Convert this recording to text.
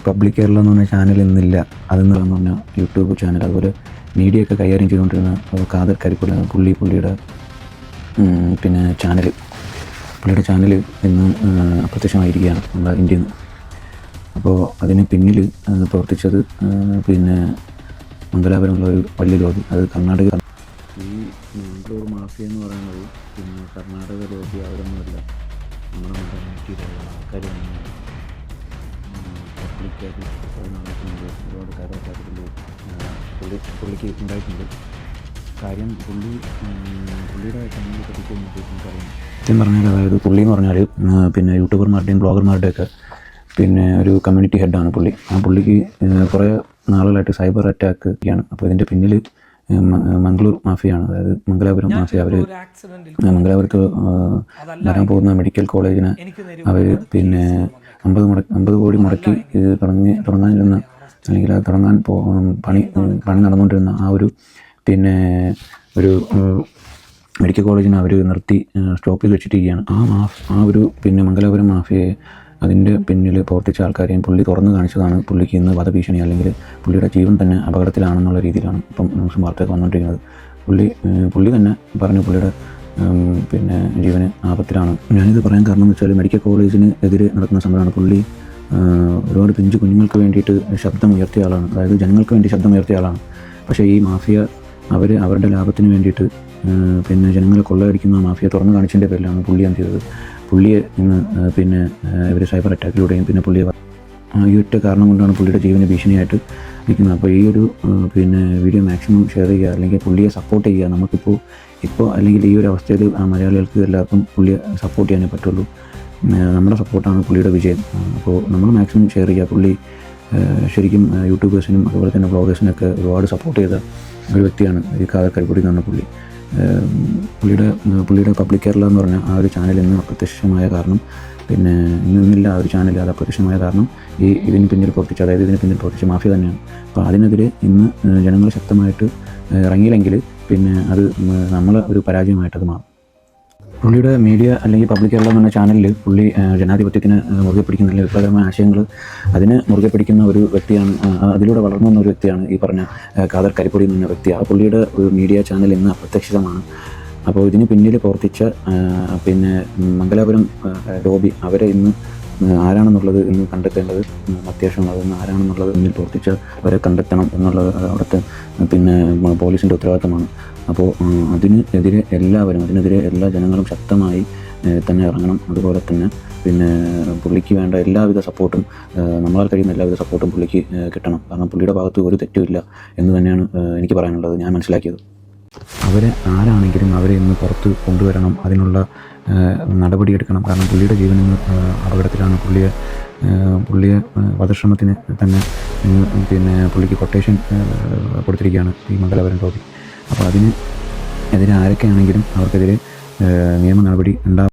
Public Kerala എന്ന് പറഞ്ഞ channel ഇന്നില്ല. അതെന്ന് പറഞ്ഞാൽ യൂട്യൂബ് ചാനൽ, അതുപോലെ മീഡിയയൊക്കെ കൈകാര്യം ചെയ്തുകൊണ്ടിരുന്ന ഖാദർ കരിപ്പുഴ പുള്ളിയുടെ പിന്നെ പുള്ളിയുടെ ചാനൽ ഇന്ന് അപ്രത്യക്ഷമായിരിക്കുകയാണ് നമ്മുടെ ഇന്ത്യയിൽ നിന്ന്. അപ്പോൾ അതിന് പിന്നിൽ പ്രവർത്തിച്ചത് പിന്നെ മംഗലാപുരമുള്ള ഒരു വലിയ ലോബി, അത് കർണാടക. ഈ മംഗളൂർ മാഫിയ എന്ന് പറയുന്നത് പിന്നെ കർണാടക ലോബി അവരൊന്നുമല്ല, നമ്മുടെ നാട്ടിലുള്ള ആൾക്കാർ തന്നെയാണ്. പബ്ലിക്കായിട്ട് നടക്കുന്നുണ്ട്, ഒരുപാട് കാര്യമായിട്ട് പുള്ളിക്ക് ഉണ്ടായിട്ടുണ്ട്. കാര്യം പുള്ളിയുടെ ചാനലിനെ പറ്റി നമുക്കറിയാം. സത്യം പറഞ്ഞാൽ അതായത് പുള്ളി എന്ന് പറഞ്ഞാൽ പിന്നെ യൂട്യൂബർമാരുടെയും ബ്ലോഗർമാരുടെയൊക്കെ പിന്നെ ഒരു കമ്മ്യൂണിറ്റി ഹെഡാണ് പുള്ളി. ആ പുള്ളിക്ക് കുറേ നാളുകളായിട്ട് സൈബർ അറ്റാക്ക് ആണ്. അപ്പോൾ ഇതിൻ്റെ പിന്നിൽ മംഗളൂർ മാഫിയാണ്, അതായത് മംഗലാപുരം മാഫിയ. അവർ മംഗലാപുരത്ത് വരാൻ പോകുന്ന മെഡിക്കൽ കോളേജിന് അവർ പിന്നെ 50 കോടി മുടക്കി തുടങ്ങാനിരുന്ന, അല്ലെങ്കിൽ അത് തുടങ്ങാൻ പണി നടന്നുകൊണ്ടിരുന്ന ആ ഒരു പിന്നെ ഒരു മെഡിക്കൽ കോളേജിന് അവർ നിർത്തി സ്റ്റോപ്പ് ചെയ്ത് വെച്ചിട്ടിരിക്കുകയാണ്. ആ ഒരു പിന്നെ മംഗലാപുരം മാഫിയയെ, അതിൻ്റെ പിന്നിൽ പ്രവർത്തിച്ച ആൾക്കാരെയും പുള്ളി തുറന്നു കാണിച്ചതാണ് പുള്ളിക്ക് ഇന്ന് വധഭീഷണി, അല്ലെങ്കിൽ പുള്ളിയുടെ ജീവൻ തന്നെ അപകടത്തിലാണെന്നുള്ള രീതിയിലാണ് ഇപ്പം നമുക്ക് വാർത്തയൊക്കെ വന്നുകൊണ്ടിരിക്കുന്നത്. പുള്ളി തന്നെ പറഞ്ഞു പുള്ളിയുടെ പിന്നെ ജീവന് ആപത്തിലാണ്. ഞാനിത് പറയാൻ കാരണം എന്ന് വെച്ചാൽ മെഡിക്കൽ കോളേജിന് എതിരെ നടക്കുന്ന സമരമാണ്. പുള്ളി ഒരുപാട് പിഞ്ചു കുഞ്ഞുങ്ങൾക്ക് വേണ്ടിയിട്ട് ശബ്ദം ഉയർത്തിയ ആളാണ്, അതായത് ജനങ്ങൾക്ക് വേണ്ടി ശബ്ദം ഉയർത്തിയ ആളാണ്. പക്ഷേ ഈ മാഫിയ അവരുടെ ലാഭത്തിന് വേണ്ടിയിട്ട് പിന്നെ ജനങ്ങളെ കൊള്ളയടിക്കുന്ന മാഫിയ തുറന്നു കാണിച്ചതിൻ്റെ പേരിലാണ് പുള്ളി എന്ത് ചെയ്തത്. പുള്ളിയെ ഇന്ന് പിന്നെ ഇവർ സൈബർ അറ്റാക്കിലൂടെയും പിന്നെ പുള്ളിയെ ഈ ഒറ്റ കാരണം കൊണ്ടാണ് പുള്ളിയുടെ ജീവന് ഭീഷണിയായിട്ട് നിൽക്കുന്നത്. അപ്പോൾ ഈ ഒരു പിന്നെ വീഡിയോ മാക്സിമം ഷെയർ ചെയ്യുക, അല്ലെങ്കിൽ പുള്ളിയെ സപ്പോർട്ട് ചെയ്യുക. നമുക്കിപ്പോൾ അല്ലെങ്കിൽ ഈ ഒരു അവസ്ഥയിൽ മലയാളികൾക്ക് എല്ലാവർക്കും പുള്ളിയെ സപ്പോർട്ട് ചെയ്യാനേ പറ്റുള്ളൂ. നമ്മുടെ സപ്പോർട്ടാണ് പുള്ളിയുടെ വിജയം. അപ്പോൾ നമ്മൾ മാക്സിമം ഷെയർ ചെയ്യുക. പുള്ളി ശരിക്കും യൂട്യൂബേഴ്സിനും അതുപോലെ തന്നെ വ്ളോഗേഴ്സിനൊക്കെ ഒരുപാട് സപ്പോർട്ട് ചെയ്ത ഒരു വ്യക്തിയാണ് ഈ ഖാദർ കരിപ്പുഴ എന്ന് പറഞ്ഞ പുള്ളി. പുള്ളിയുടെ പബ്ലിക് കേരള എന്ന് പറഞ്ഞ ആ ഒരു ചാനൽ ഇന്ന് അപ്രത്യക്ഷമായ കാരണം, പിന്നെ ഇന്നില്ല ആ ഒരു ചാനൽ, അത് അപ്രത്യക്ഷമായ കാരണം ഇതിന് പിന്നിൽ പ്രവർത്തിച്ച മാഫിയ തന്നെയാണ്. അപ്പോൾ അതിനെതിരെ ഇന്ന് ജനങ്ങൾ ശക്തമായിട്ട് ഇറങ്ങിയില്ലെങ്കിൽ പിന്നെ അത് നമ്മളെ ഒരു പരാജയമായിട്ടത് മാറും. പുള്ളിയുടെ മീഡിയ അല്ലെങ്കിൽ പബ്ലിക് കേരള എന്ന് പറഞ്ഞ ചാനലിൽ പുള്ളി ജനാധിപത്യത്തിന് മുറുകെ പിടിക്കുന്ന, അല്ലെങ്കിൽ വിപ്ലവകരമായ ആശയങ്ങൾ അതിന് മുറുകെ പിടിക്കുന്ന ഒരു വ്യക്തിയാണ്. അതിലൂടെ വളർന്നു വന്ന ഒരു വ്യക്തിയാണ് ഈ പറഞ്ഞ ഖാദർ കരിപ്പുഴ എന്ന വ്യക്തി. ആ പുള്ളിയുടെ മീഡിയ ചാനൽ ഇന്ന് അപ്രത്യക്ഷിതമാണ്. അപ്പോൾ ഇതിന് പിന്നിൽ പ്രവർത്തിച്ച പിന്നെ മംഗലാപുരം ലോബി, അവരെ ഇന്ന് ആരാണെന്നുള്ളത് ഇന്ന് കണ്ടെത്തേണ്ടത് അത്യാവശ്യമാണ്. ഇന്ന് ആരാണെന്നുള്ളത് മുന്നിൽ പ്രവർത്തിച്ച അവരെ കണ്ടെത്തണം എന്നുള്ളത് അവിടുത്തെ പിന്നെ പോലീസിൻ്റെ ഉത്തരവാദിത്തമാണ്. അപ്പോൾ അതിനെതിരെ എല്ലാ ജനങ്ങളും ശക്തമായി തന്നെ ഇറങ്ങണം. അതുപോലെ തന്നെ പിന്നെ പുള്ളിക്ക് വേണ്ട എല്ലാവിധ സപ്പോർട്ടും, നമ്മളാൽ കഴിയുന്ന എല്ലാവിധ സപ്പോർട്ടും പുള്ളിക്ക് കിട്ടണം. കാരണം പുള്ളിയുടെ ഭാഗത്ത് ഒരു തെറ്റുമില്ല എന്ന് തന്നെയാണ് എനിക്ക് പറയാനുള്ളത്, ഞാൻ മനസ്സിലാക്കിയത്. അവരെ ആരാണെങ്കിലും അവരെ ഇന്ന് പുറത്ത് കൊണ്ടുവരണം, അതിനുള്ള നടപടിയെടുക്കണം. കാരണം പുള്ളിയുടെ ജീവൻ ഇന്ന് അപകടത്തിലാണ്. പുള്ളിയെ വധശ്രമത്തിന് തന്നെ പിന്നെ പുള്ളിക്ക് കൊട്ടേഷൻ കൊടുത്തിരിക്കുകയാണ് ഈ മംഗലാപുരം ലോബി. അപ്പോൾ അതിനെതിരെ ആരൊക്കെയാണെങ്കിലും അവർക്കെതിരെ നിയമ നടപടി ഉണ്ടാവും.